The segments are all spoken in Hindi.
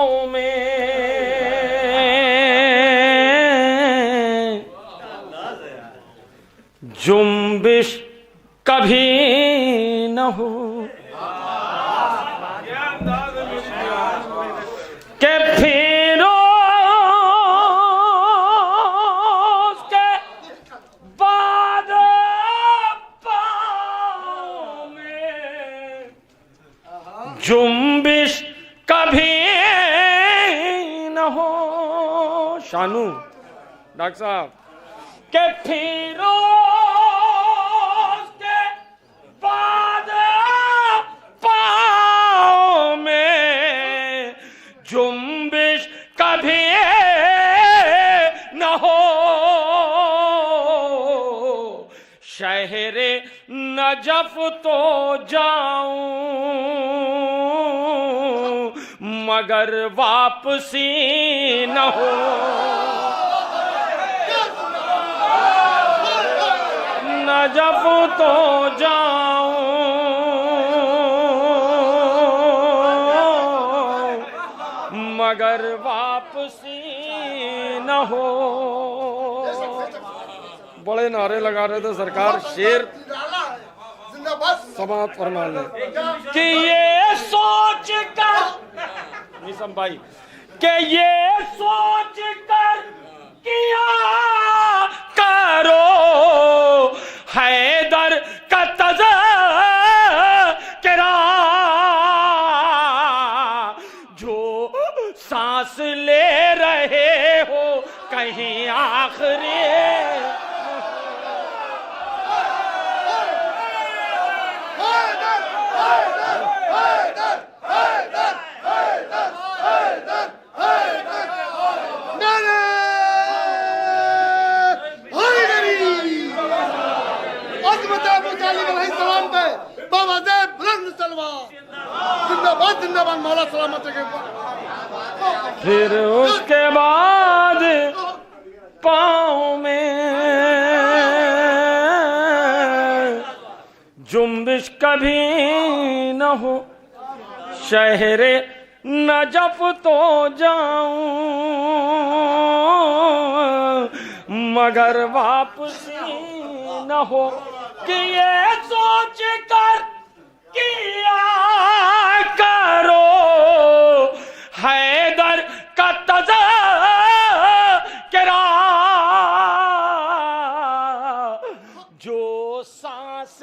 पाँव में जुम्बिश कभी न हो के फिरोज के बाद पाँव में जुम्बिश कभी न हो। शानू डॉक्टर साहब के फिरोज के बाद पाँव में जुम्बिश कभी न हो। शहरे नजफ तो जाऊं मगर वापसी न हो। नजफ तो जाऊं मगर वापसी न हो। बड़े नारे लगा रहे थे सरकार, शेर समाप्त फरमा ले कि ये सोच कर निसम भाई कि ये सोच कर किया करो हैदर का तज़किरा जो सांस ले रहे हो कहीं आखिरी जिंदाबाद मौला सलामत के। फिर उसके बाद पाँव में जुम्बिश कभी न हो। शहरे नजफ तो जाऊं मगर वापसी न हो कि ये सोच कर किया करो हैदर का तज़किरा जो सांस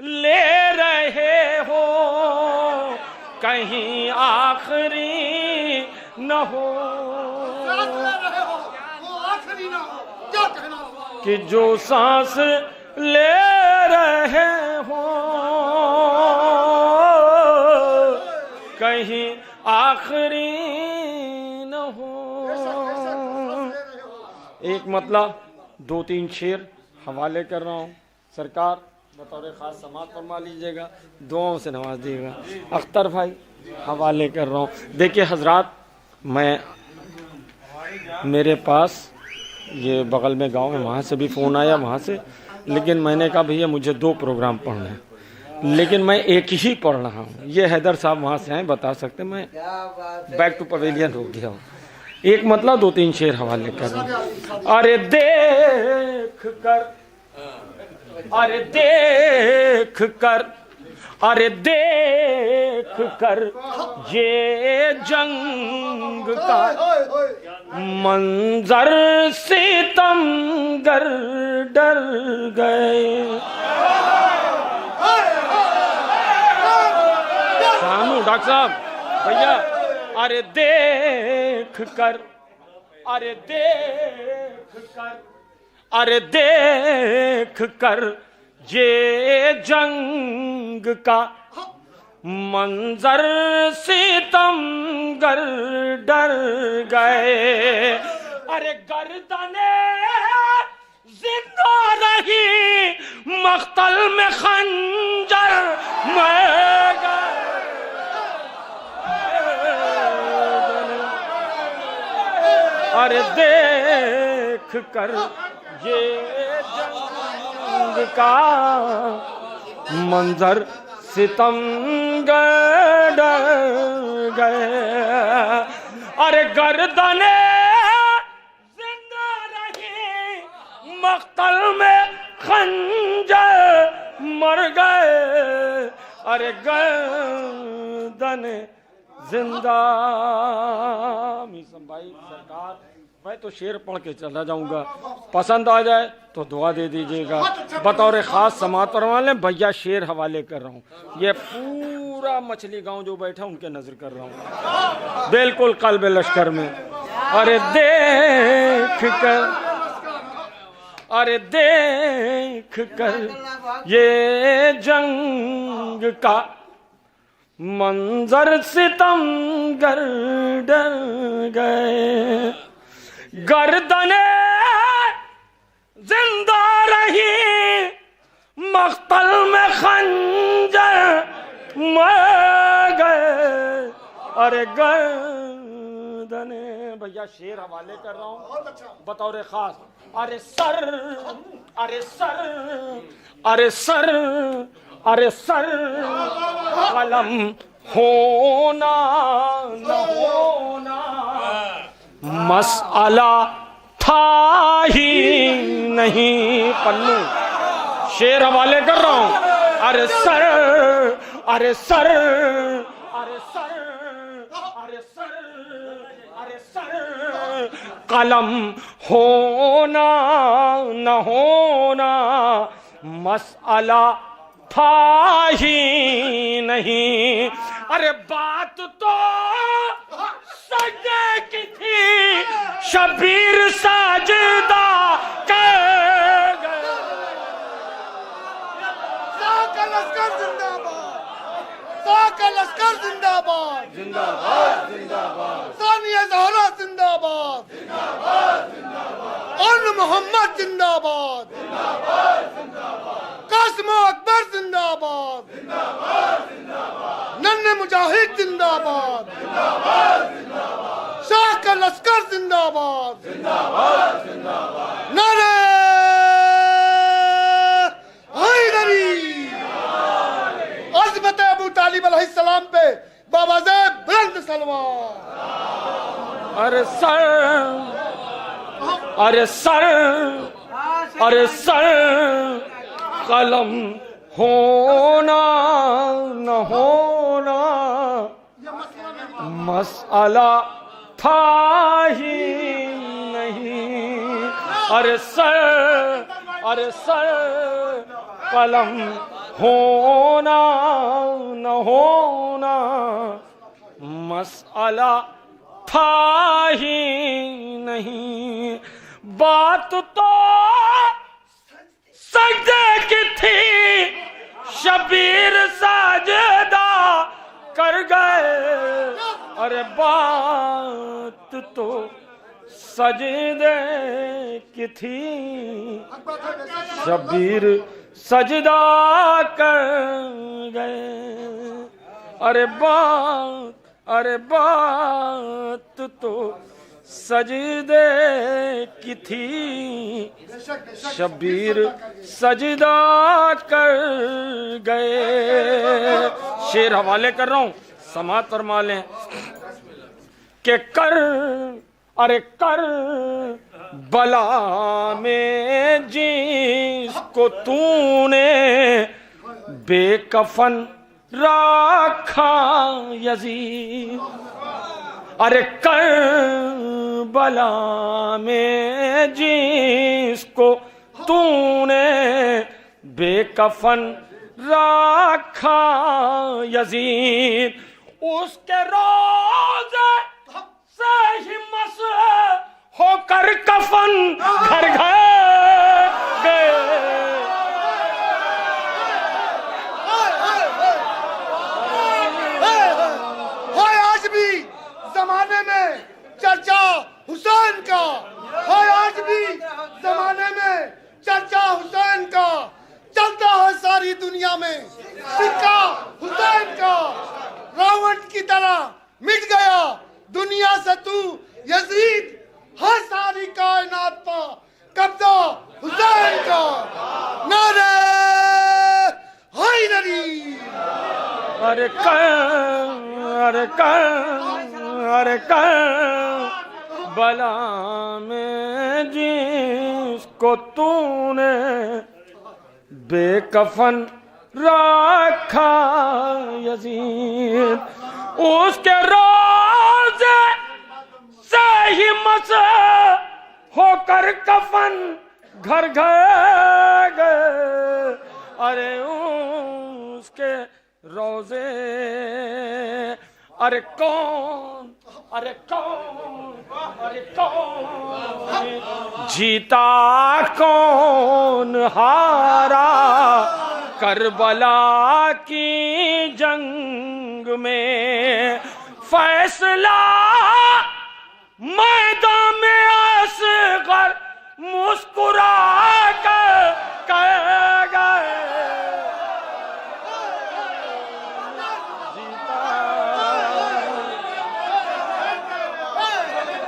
ले रहे हो कहीं आखिरी न हो। कि जो सांस ले रहे हो कहीं आखिरी न हो। एक मतलब दो तीन शेर हवाले कर रहा हूँ, सरकार बतौर खास समाज फरमा लीजिएगा, दुआओं से नवाज दीजिएगा। अख्तर भाई हवाले कर रहा हूँ। देखिए हजरात, मैं मेरे पास ये बगल में गांव है, वहाँ से भी फ़ोन आया वहाँ से, लेकिन मैंने कहा भैया मुझे 2 प्रोग्राम पढ़ने हैं, लेकिन मैं एक ही पढ़ रहा हूँ। ये हैदर साहब वहाँ से हैं, बता सकते, मैं बैक टू पवेलियन हो गया हूँ। एक मतलब 2-3 शेर हवाले कर रहा हूँ। अरे देख कर, अरे देख कर, अरे देख कर ये जंग का मंजर सितमगर डर गए। शानू डॉक्टर साहब भैया, अरे देख कर, अरे देख कर, अरे देख कर ये जंग का मंजर सितमगर डर गए। अरे गर्दने जिंदा रही मख्तल में खंजर मैं गए। अरे देख कर ये जंग का मंजर सितमगर डर गए। अरे गर्दने जिंदा रही, मक्तल में खंजर मर गए। अरे गर्दने जिंदा। मीसम भाई सरकार, मैं तो शेर पढ़ के चला जाऊंगा, पसंद आ जाए तो दुआ दे दीजिएगा। बतौर खास समात वाले भैया शेर हवाले कर रहा हूँ। ये पूरा मछली गांव जो बैठा उनके नजर कर रहा हूँ, बिल्कुल कल्ब लश्कर में। अरे देख कर, अरे देख कर ये जंग का मंजर सितमगर डर गए। गर्दने जिंदा रही, मख्तल में खंजर मर गए। अरे गर्दने, भैया शेर हवाले कर रहा हूँ बतौर खास। अरे सर, अरे सर, अरे सर, अरे सर, कलम होना न होना मसला था ही नहीं। पन्नू शेर हवाले कर रहा हूं। अरे सर, अरे सर, अरे सर, अरे सर, अरे सर, कलम होना न होना मसला था ही नहीं। अरे बात तो सजे की थी, शबीर साजदा कर गए। साका लश्कर जिंदाबाद, साका लश्कर जिंदाबाद, जिंदाबाद जिंदाबाद, सानिया ज़हरा जिंदाबाद, जिंदाबाद जिंदाबाद, अन मोहम्मद जिंदाबाद, जिंदाबाद जिंदाबाद, कासिम अकबर जिंदाबाद, जिंदाबाद जिंदाबाद, नन्हे मुजाहिद जिंदाबाद, जिंदाबाद जिंदाबाद, शाह का लश्कर जिंदाबाद, जिंदाबाद जिंदाबाद, नारे हैदरी, अज़मत अबू तालिब अलैहिस्सलाम पे बाबा ज़ैद बुलंद सलवार। अरे सर, अरे सर, अरे सर, कलम होना न होना मसला था ही नहीं। अरे सर, अरे सर, कलम होना न होना मसला था ही नहीं। बात तो सजदे की थी, शबीर साजदा कर गए। अरे बात तो सजदे की थी, शबीर सजदा कर गए। अरे बात, अरे बात तो सजदे की थी, शबीर सजदा कर गए। शेर हवाले कर रहा हूं, समात फरमा लें के कर, अरे कर बला में जिसको तूने बेकफन रखा यजीद। अरे कर बला में जिसको तूने बेकफन रखा यजीद, उसके रोज़े से ही मस होकर कफन घर गए। आज भी जमाने में चर्चा हुसैन का है, आज भी जमाने में चर्चा हुसैन का चलता है सारी दुनिया में। सिक्का हुसैन का रावण की तरह मिट गया दुनिया से तू यजीद, है सारी कायनात पर कब्जा हुसैन का। नारे हैदरी। अरे कर, अरे कर, अरे करबला में जिसको तूने बेकफन रखा यजीद, उसके रोज़े से ही मस होकर कफन घर घर गए। अरे उसके रोज़े, अरे कौन, अरे कौन, अरे कौन जीता कौन हारा करबला की जंग में। फैसला मैदान में असगर मुस्कुरा कर कह गए।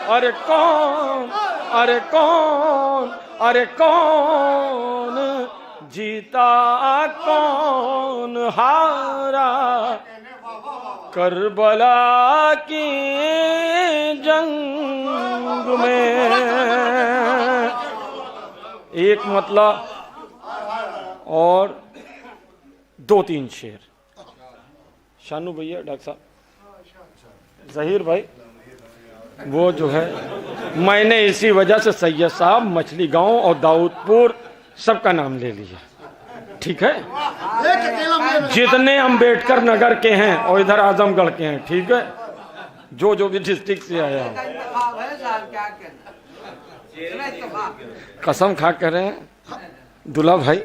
अरे कौन, अरे कौन, अरे कौन जीता कौन हारा करबला की जंग में। एक मतलब और 2-3 शेर। शानू भैया, डॉक्टर साहब, जहीर भाई, वो जो है मैंने इसी वजह से सैयद साहब, मछली गांव और दाऊदपुर सबका नाम ले लिया, ठीक है। जितने अम्बेडकर नगर के हैं और इधर आजमगढ़ के हैं, ठीक है, जो भी डिस्ट्रिक्ट से आया हो। कसम खा कर रहे हैं दुल्हा भाई,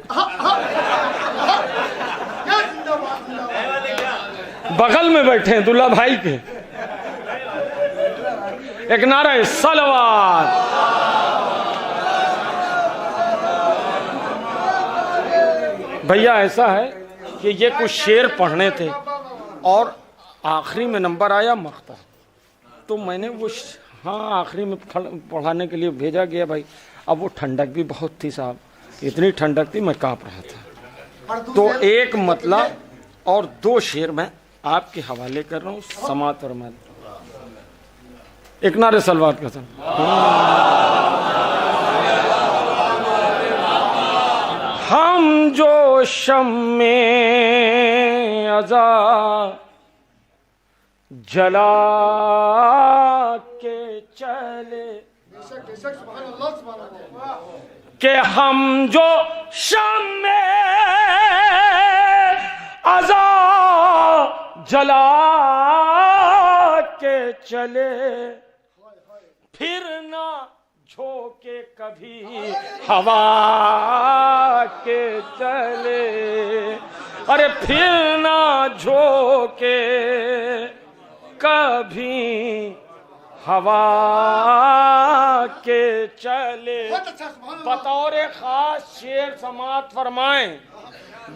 बगल में बैठे हैं दुल्हा भाई के। एक नारा सलवात। भैया ऐसा है कि ये कुछ शेर पढ़ने थे और आखिरी में नंबर आया मख्तर, तो मैंने वो हाँ आखिरी में पढ़ाने के लिए भेजा गया भाई। अब वो ठंडक भी बहुत थी साहब, इतनी ठंडक थी मैं कांप रहा था। तो एक मतलब और 2 शेर मैं आपके हवाले कर रहा हूँ, समात और मत। एक नारे सलवात कसम। हम जो शम में अज़ा जला के चले, कि हम जो शम में अज़ा जला के चले, फिर ना झोंके कभी हवा के चले। अरे फिर ना झोंके कभी हवा के चले। बतौर खास शेर समात फरमाएं,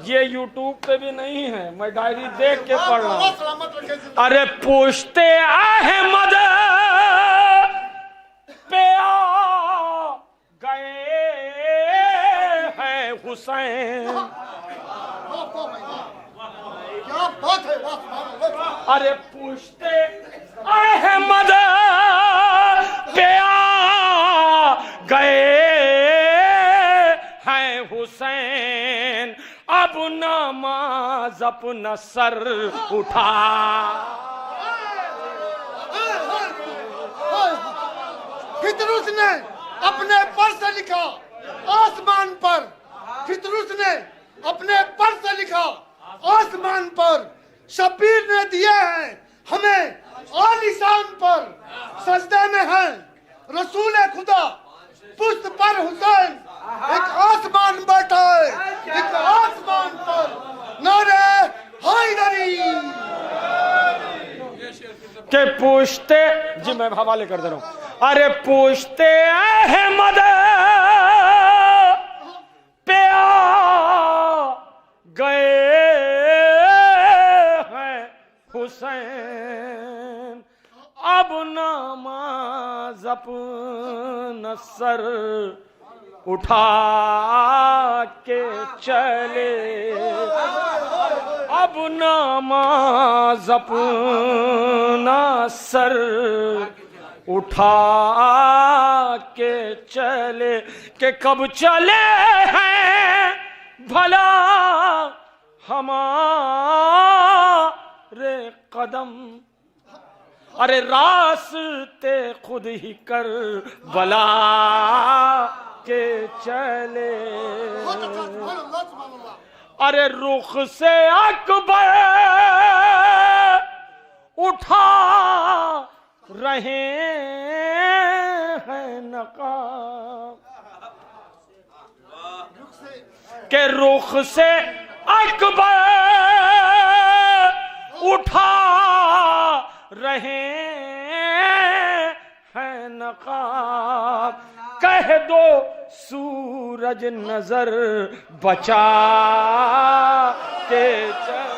ये यूट्यूब पे भी नहीं है, मैं डायरी देख के पढ़ रहा हूँ। अरे पूछते अहमद पे आ गए हैं हुसैन, क्या बात है। अरे पूछते अहमद पे आ गए हैं हुसैन, अब नमाज अपना सर उठा। फितरुस ने अपने पर से लिखा आसमान पर, फितरुस ने अपने पर से लिखा आसमान पर, शब्बीर ने दिए हैं हमें आलिशान पर। सजदे में है रसूल खुदा, पुश्त पर हुसैन, एक आसमान बैठा है, एक आसमान पर। नारे हैदरी के पूछते, जी मैं हवाले कर दे रहा हूं। अरे पूछते अहमद पे आ गए हैं हुसैन, अब नमाज अपना सर उठा के चले। अब नमाज अपना सर उठा के चले कि कब चले हैं भला हमारे कदम। अरे रास्ते खुद ही कर बला के चले। अरे रुख से अकबर उठा रहे हैं नकाब के रुख से अकबर उठा रहे हैं नकाब। कह दो सूरज नजर बचा के चले।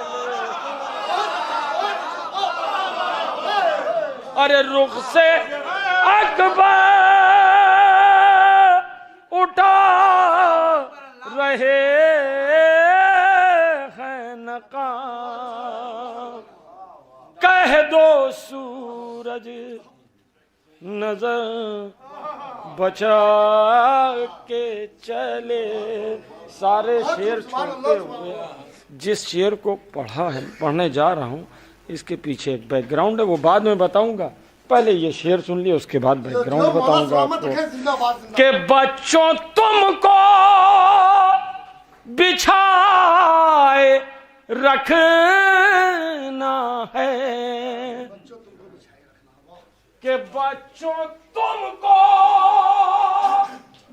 अरे रुख से अकबर उठा रहे हैं नकाब। कह दो सूरज नजर बचा के चले। सारे शेर छोड़ते हुए जिस शेर को पढ़ने जा रहा हूँ इसके पीछे एक बैकग्राउंड है, वो बाद में बताऊंगा। पहले ये शेर सुन लिया, उसके बाद बैकग्राउंड बताऊंगा आपको। कि बच्चों तुमको बिछाए रखना है, कि बच्चों तुमको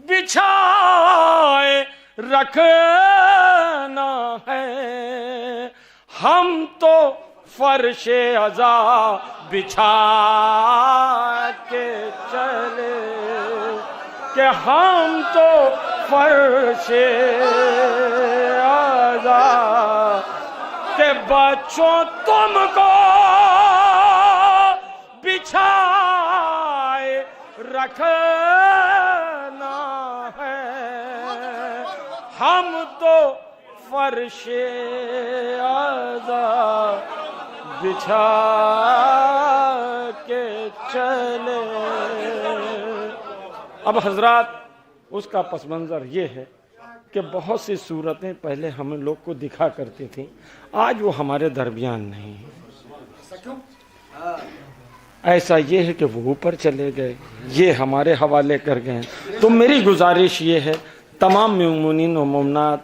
बिछाए रखना है। हम तो फर्शे अज़ा बिछा के चले, कि हम तो फर्शे अज़ा। के बच्चों तुमको बिछाए रखना है। हम तो फर्शे अज़ा बिछा के चले। अब हजरात उसका पस मंजर ये है कि बहुत सी सूरतें पहले हम लोग को दिखा करती थी, आज वो हमारे दरमियान नहीं है। ऐसा ये है कि वो ऊपर चले गए, ये हमारे हवाले कर गए। तो मेरी गुजारिश ये है तमाम मोमिनीन और मोमिनात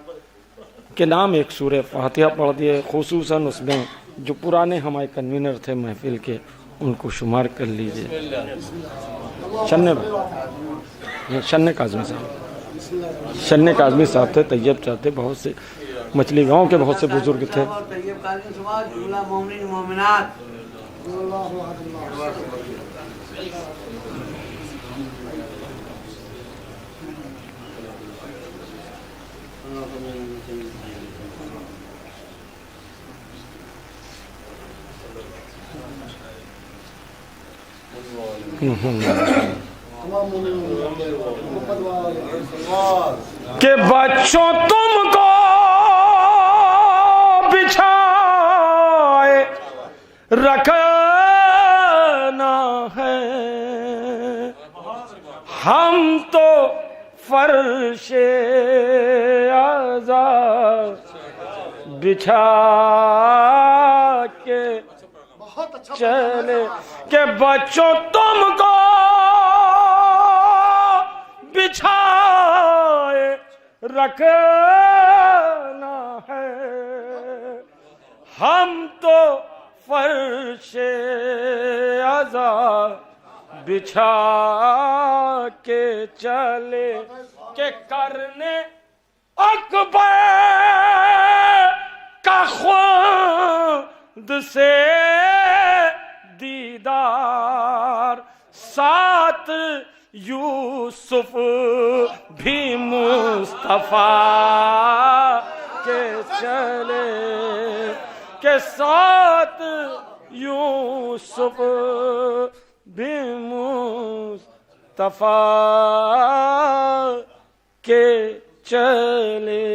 के नाम एक सूरह फातिहा पढ़ दिए, खुसूसन उसमें जो पुराने हमारे कन्वीनर थे महफिल के उनको शुमार कर लीजिए। शन्ने काज़मी साहब थे, तैयब चाह थे, बहुत से मछली गांव के बहुत से बुजुर्ग थे। कि बच्चों तुमको बिछाए रखना है। हम तो फर्शे अज़ा बिछा के चले। के बच्चों तुमको बिछाए रखना है। हम तो फर्शे अज़ा बिछा के चले। के करने अकबर का खुद से दीदार, साथ यूसुफ भी मुस्तफा के चले। के साथ यूसुफ भी मुस्तफा के चले।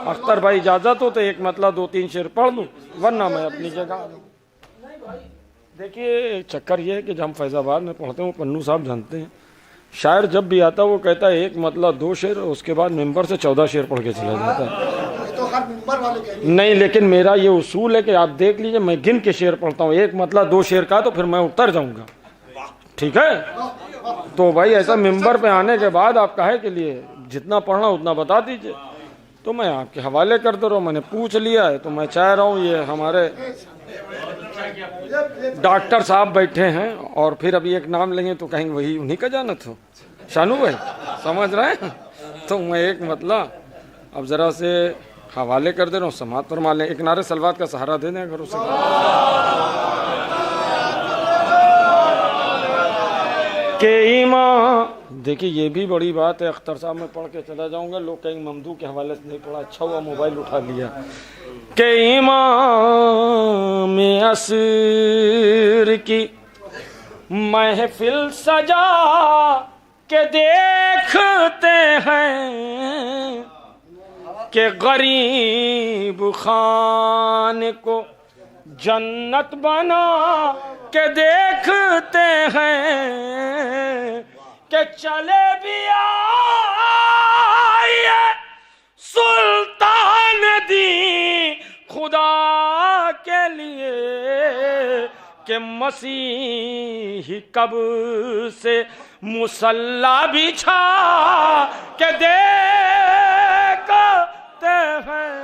अख्तर भाई इजाजत हो तो एक मतलब 2-3 शेर पढ़ लूं, वरना मैं अपनी जगह आ जाऊं। देखिए चक्कर ये है कि जब हम फैजाबाद में पढ़ते हैं, पन्नू साहब जानते हैं, शायर जब भी आता है वो कहता है एक मतलब 2 शेर, उसके बाद मेंबर से 14 शेर पढ़ के चला जाता है। तो हर मेंबर वाले कहेंगे। नहीं, लेकिन मेरा ये उसूल है कि आप देख लीजिए, मैं गिन के शेर पढ़ता हूँ, एक मतलब 2 शेर का तो फिर मैं उतर जाऊंगा, ठीक है। तो भाई ऐसा मेंबर पे आने के बाद आप काहे के लिए जितना पढ़ना उतना बता दीजिए, तो मैं आपके हवाले कर दे रहा हूँ। मैंने पूछ लिया है तो मैं चाह रहा हूँ, ये हमारे डॉक्टर साहब बैठे हैं और फिर अभी एक नाम लेंगे तो कहेंगे वही उन्हीं का जानत हो, शानू भाई, समझ रहे हैं। तो मैं एक मतलब अब जरा से हवाले कर दे रहा हूँ, समात फरमा लें, एक नारे सलवात का सहारा दे दें अगर उसे। के ईमान, देखिए ये भी बड़ी बात है, अख्तर साहब मैं पढ़ के चला जाऊंगा, लोग कहेंगे ममदू के हवाले से नहीं पढ़ा, अच्छा हुआ मोबाइल उठा लिया। के ईमान में असर की महफिल सजा के देखते हैं कि गरीब खान को जन्नत बना के देखते हैं कि चले भी आए सुल्तान दी खुदा के लिए कि मसीह कब से मुसल्ला बिछा के देखते हैं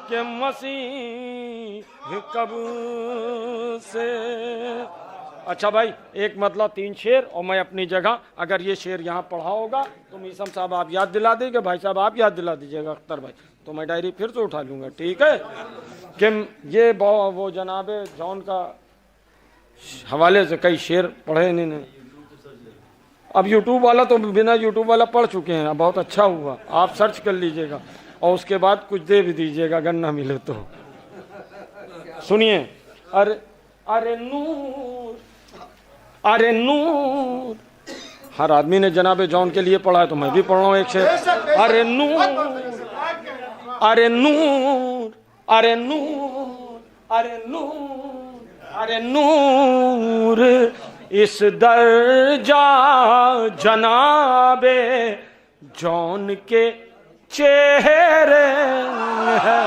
कि मसीह कब से। अच्छा भाई, एक मतलब 3 शेर और मैं अपनी जगह, अगर ये शेर यहाँ पढ़ा होगा तो मीसम साहब आप याद दिला देंगे, भाई साहब आप याद दिला दीजिएगा अख्तर भाई, तो मैं डायरी फिर से उठा लूँगा, ठीक है। कि ये वो जनाबे जॉन का हवाले से कई शेर पढ़े इन्होंने। अब यूट्यूब वाला तो बिना यूट्यूब वाला पढ़ चुके हैं, बहुत अच्छा हुआ, आप सर्च कर लीजिएगा और उसके बाद कुछ दे भी दीजिएगा अगर ना मिले तो। सुनिए, अरे अरे नूर, अरे नूर, हर आदमी ने जनाबे जॉन के लिए पढ़ा है तो मैं भी पढ़ रहा हूँ एक शेर। अरे नूर, अरे नूर, अरे नूर, अरे नूर, अरे नूर, इस दर्जा जनाबे जॉन के चेहरे है।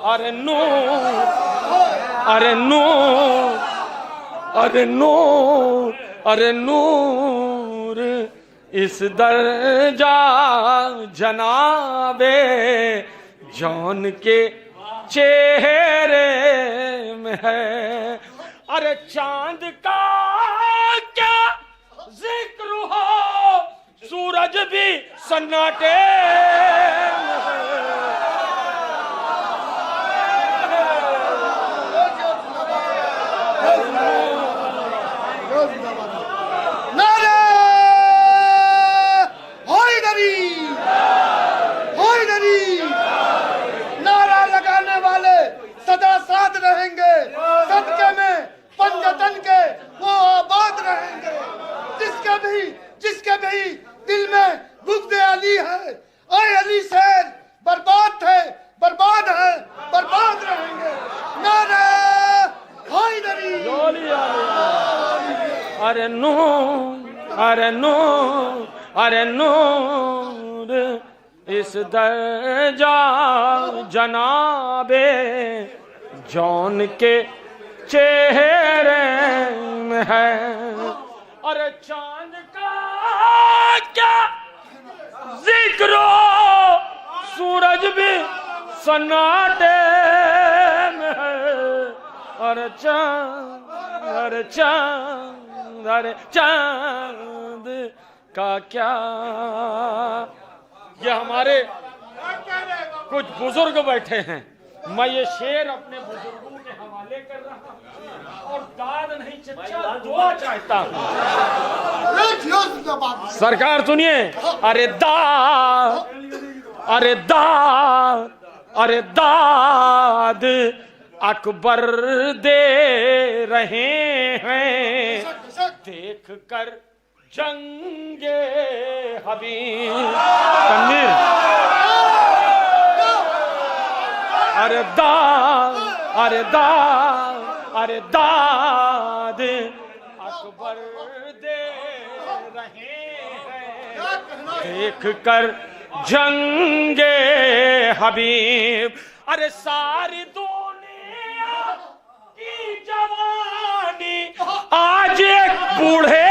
अरे नूर, अरे नूर, अरे नूर, अरे नूर, इस दर्जा जनाबे जॉन के चेहरे में है। अरे चांद का क्या जिक्र हो, सूरज भी सन्नाटे में है। नारे हैदरी, हैदरी, नारा लगाने वाले सदा साथ रहेंगे, सदके में पंजतन के वो आबाद रहेंगे। जिसके भी दिल में बुग़्ज़ अली है, ओए अली शेर बर्बाद थे, बर्बाद है, बर्बाद रहेंगे। नारे हैदरी। अरे नूर, अरे नूर, अरे नूर, इस दर्जा जनाबे जॉन के चेहरे में है। अरे चांद का क्या जिक्र हो, सूरज भी सन्नाटे में है। अरे चांद, अरे चांद, अरे चांद का क्या। ये हमारे कुछ बुजुर्ग बैठे हैं, मैं ये शेर अपने बुजुर्गों के हवाले कर रहा हूँ और दाद नहीं चचा दुआ चाहता हूँ। सरकार सुनिए, अरे दाद, अरे दाद, अरे दाद अकबर दे रहे हैं, देख कर जंगे हबीब। तन्वीर, अरे दाद, अरे दाद, अरे दाद अकबर दे रहे हैं देख कर जंगे हबीब। अरे सारी दुनिया की जवानी आज एक बूढ़े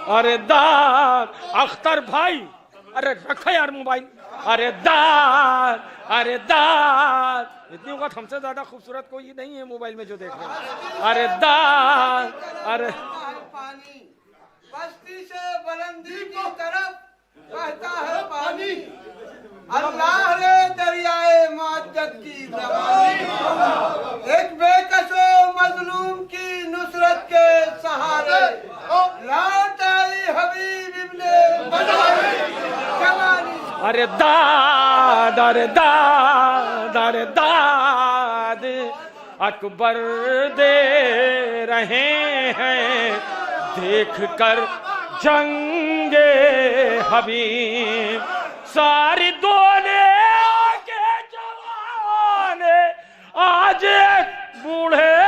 अरे दाद अख्तर भाई, अरे रखा यार मोबाइल। अरे दाद, अरे दाद, इतनी वक्त हमसे ज्यादा खूबसूरत कोई नहीं है मोबाइल में जो देख रहे हैं। अरे दाद, अरे पानी बस्ती से बुलंदी की तरफ बहता है पानी, अल्लाह रे दरियाए मुअज्जत की रवानी, एक बेकसो मजलूम की नुसरत के सहारे लौट आई हबीब इब्ने जवानी। अरे दाद, अरे दाद, अरे दाद अकबर दे रहे हैं देख कर जंगे हबीब। सारी दुनिया के जवान आज एक बूढ़े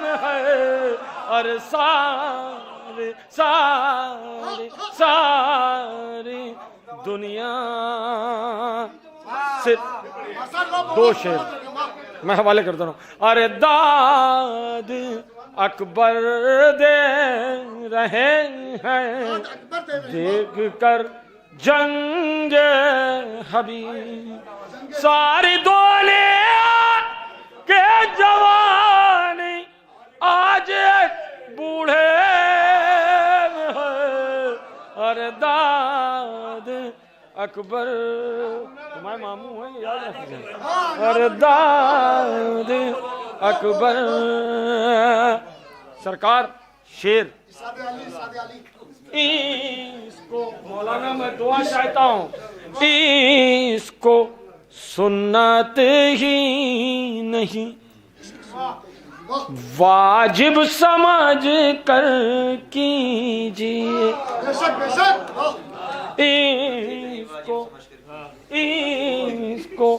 में है। और सारी सारी सारी दुनिया से दो शेर मैं हवाले कर दे रहा हूं। अरे दाद अकबर दे रहे हैं देख कर जंग हबीब। सारी दुनिया के जवान आज एक बूढ़े में है। अरे दाद अकबर तुम्हारे मामू है याद रखिए। अरे दाद अकबर सरकार शेर इसको मौलाना मैं दुआ चाहता हूँ इसको सुन्नत ही नहीं वाजिब समझ कर कीजिए। इसको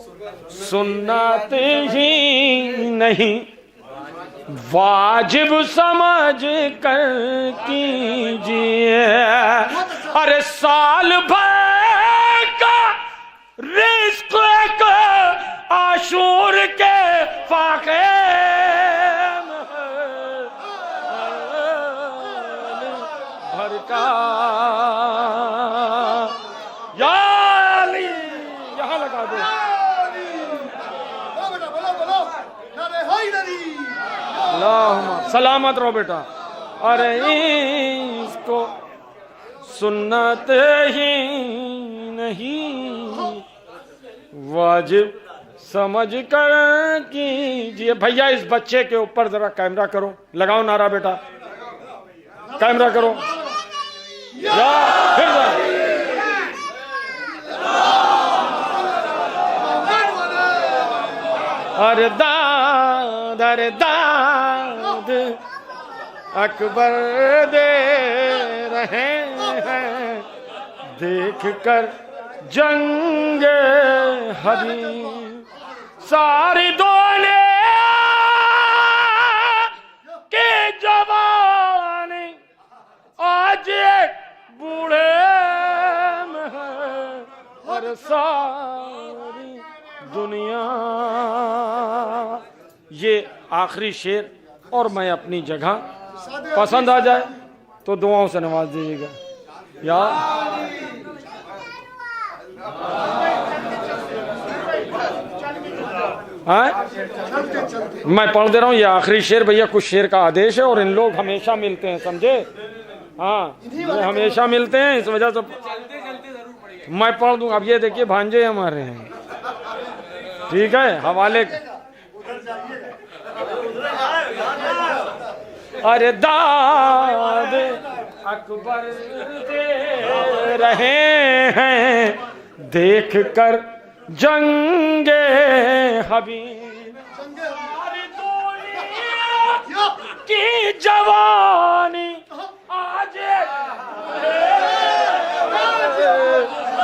सुन्नत ही नहीं वाजिब समझ कर कीजिए। अरे साल भर का रिस्क एक आशूर के फाके भर का या अली यहाँ लगा दो। सलामत रहो बेटा। अरे इसको सुन्नत ही नहीं वाजिब समझ कर कीजिए। भैया इस बच्चे के ऊपर जरा कैमरा करो, लगाओ नारा बेटा, कैमरा करो या फिर अरे दाद, अरे दाद अकबर दे रहे हैं देख कर जंग हबीब। सारी दुनिया के जवान आज एक बूढ़े में है। और सारी दुनिया ये आखिरी शेर और मैं अपनी जगह पसंद आ जाए तो दुआओं से नवाज दीजिएगा यार। मैं पढ़ दे रहा हूँ ये आखिरी शेर भैया, कुछ शेर का आदेश है और इन लोग हमेशा मिलते हैं समझे। हाँ ये हमेशा मिलते हैं इस वजह से मैं पढ़ दूँ। अब ये देखिए भांजे हमारे हैं, ठीक है हवाले अरे दाद अकबर दे रहे हैं देख कर जंगे हबीब, सारी दुनिया की जवानी आज,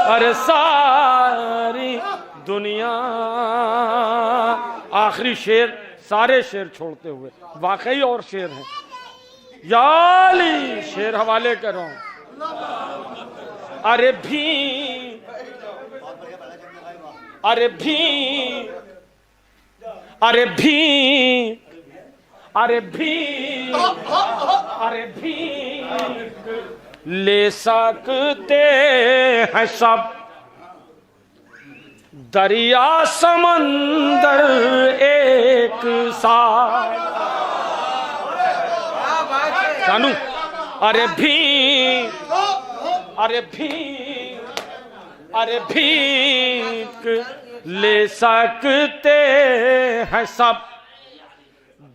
अरे सारी दुनिया। आखिरी शेर, सारे शेर छोड़ते हुए वाकई और शेर हैं, याली शेर हवाले कर रहा हूं। अरे भी, अरे भी, अरे भी, अरे भी, अरे भी ले सकते हैं सब, दरिया समंदर एक साथ। जानू, अरे भी, अरे भी, अरे भीख ले सकते हैं सब,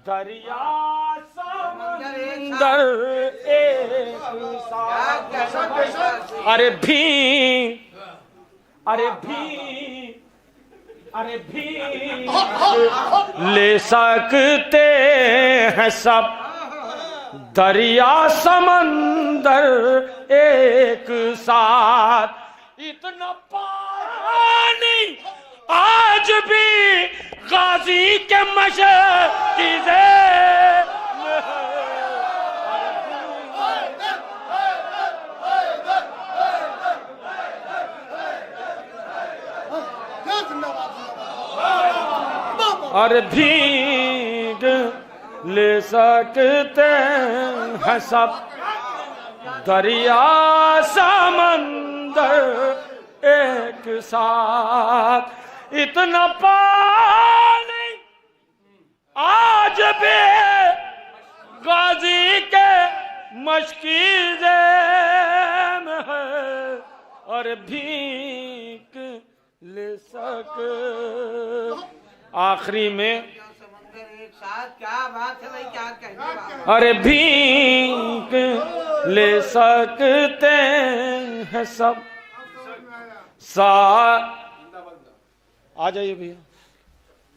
दरिया समंदर एक साथ। अरे भी, अरे भी, अरे भी ले सकते हैं सब, दरिया समंदर एक साथ। इतना पानी आज भी गाजी के मशकीज़े में है। और भीग ले सकते हैं सब, दरिया समंदर एक साथ। इतना पानी आज भी गाजी के मशकीज़े में है, और भीग ले सक। आखिरी में एक साथ, क्या बात है भाई, क्या कहने। अरे भीख ले सकते हैं सब, आ जाइए भैया।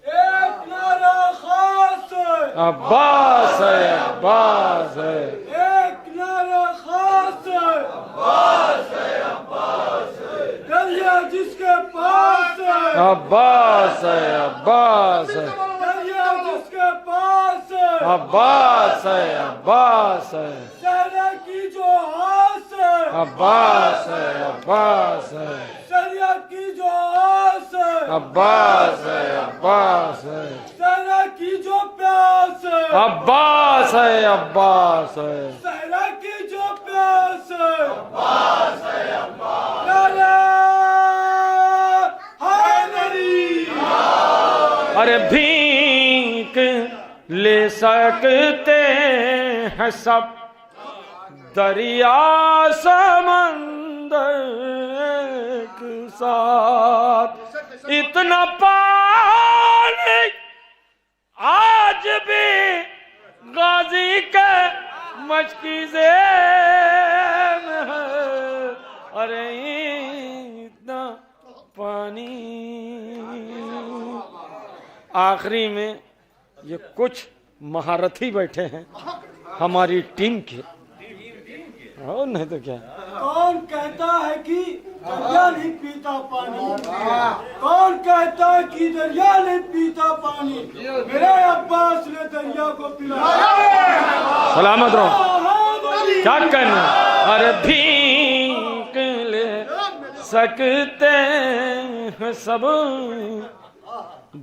एक नारा खास है, अब्बास है, अब्बास है, एक नारा खास है, अब्बास है, अब्बास है, दरिया जिसके पास है, अब्बास है, अब्बास है, दरिया जिसके पास है, अब्बास है, अब्बास है, सहरा की जो आस है, अब्बास है, अब्बास है, दरिया की जो आस है, अब्बास है, अब्बास है, सहरा की जो प्यास है, अब्बास है, अब्बास है, सहरा की जो प्यास है, अब्बास है, अब्बास। नारा हैदरी। अरे भीख ले सकते हैं सब, दरिया समंदर एक साथ। इतना पानी आज भी गाजी के मशकीज़े में है, अरे इतना पानी। आखिरी में ये कुछ महारथी बैठे हैं हमारी टीम के, और नहीं तो क्या। कौन कहता है कि दरिया नहीं पीता पानी, कौन कहता है कि दरिया नहीं पीता पानी, मेरे अब्बास ने दरिया को पिलाया। सलामत रहो, क्या कहना। अरे भीख ले सकते हैं सब,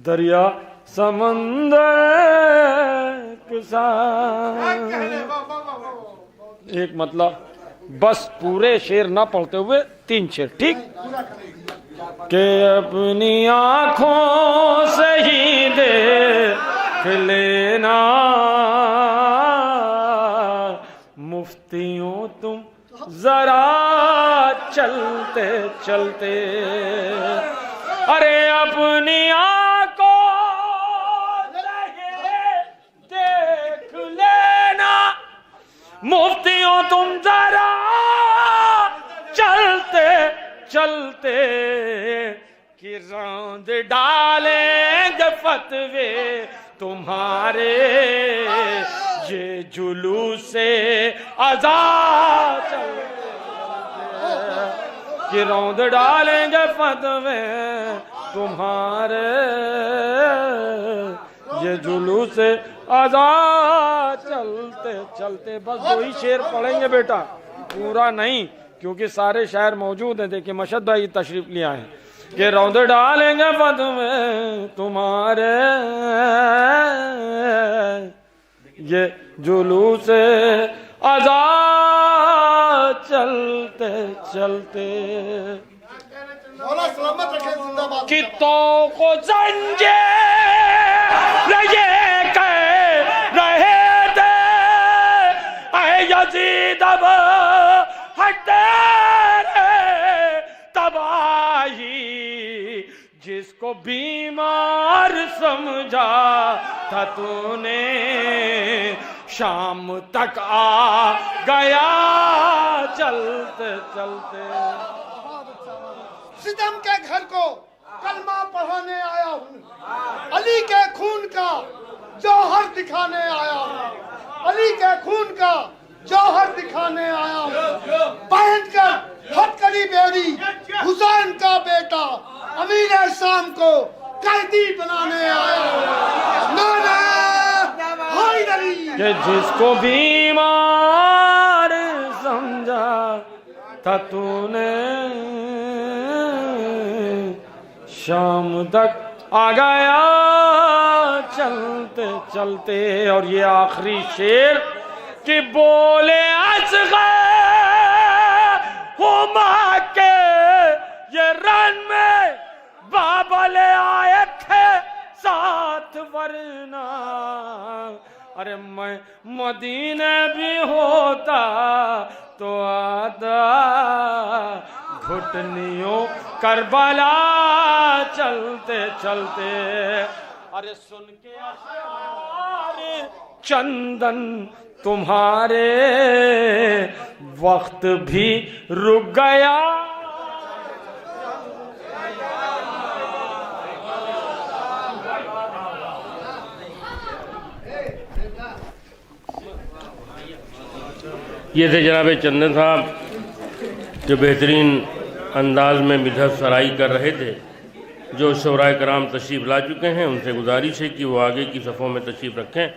दरिया समंदर के साथ। एक मतलब बस पूरे शेर ना पढ़ते हुए 3 शेर, ठीक। के अपनी आँखों से ही देख लेना, मुफ्तियों तुम जरा चलते चलते, अरे अपनी आँखों से ही देख लेना, मुफ्तियों तुम जरा चलते चलते कि रौंद डालेंगे फतवे तुम्हारे, ये जुलूस से आजाद चलते कि रौंद डालेंगे फतवे तुम्हारे, ये जुलूस से आजाद चलते चलते। बस दो ही शेर पढ़ेंगे बेटा, पूरा नहीं, क्योंकि सारे शायर मौजूद हैं। देखिए मशद भाई तशरीफ लिया है कि रौंद डालेंगे फतवे तुम्हारे, ये जुलूस से आजाद चलते चलते। मौला सलामत रखे, जिंदाबाद। कितों को जंजे लगे कह रहे थे ऐ यजीद अब हटे रे तबाही, जिसको बीमार समझा था तूने शाम तक आ गया चलते चलते। सितम के घर को कलमा पढ़ाने आया हूँ, अली के खून का जौहर दिखाने आया हूँ, अली के खून का जौहर दिखाने आया हूँ। पहनकर हथकड़ी बेड़ी हुसैन का बेटा अमीर शाम को कैदी बनाने आया हूँ। नाना हैदरी, कि जिसको बीमार समझा था तूने शाम तक आ गया चलते चलते। और ये आखिरी शेर कि बोले असग़र हुमा के ये रन में बाबा ले आए थे साथ, वरना अरे मैं मदीने भी होता तो आता घुटनियों करबला चलते चलते। अरे सुन के अशआर चंदन तुम्हारे वक्त भी रुक गया। ये थे जनाब चंदन साहब जो बेहतरीन अंदाज में मिधत सराई कर रहे थे। जो शुराए कराम तशरीफ़ ला चुके हैं उनसे गुजारिश है कि वो आगे की सफ़ों में तशरीफ़ रखें।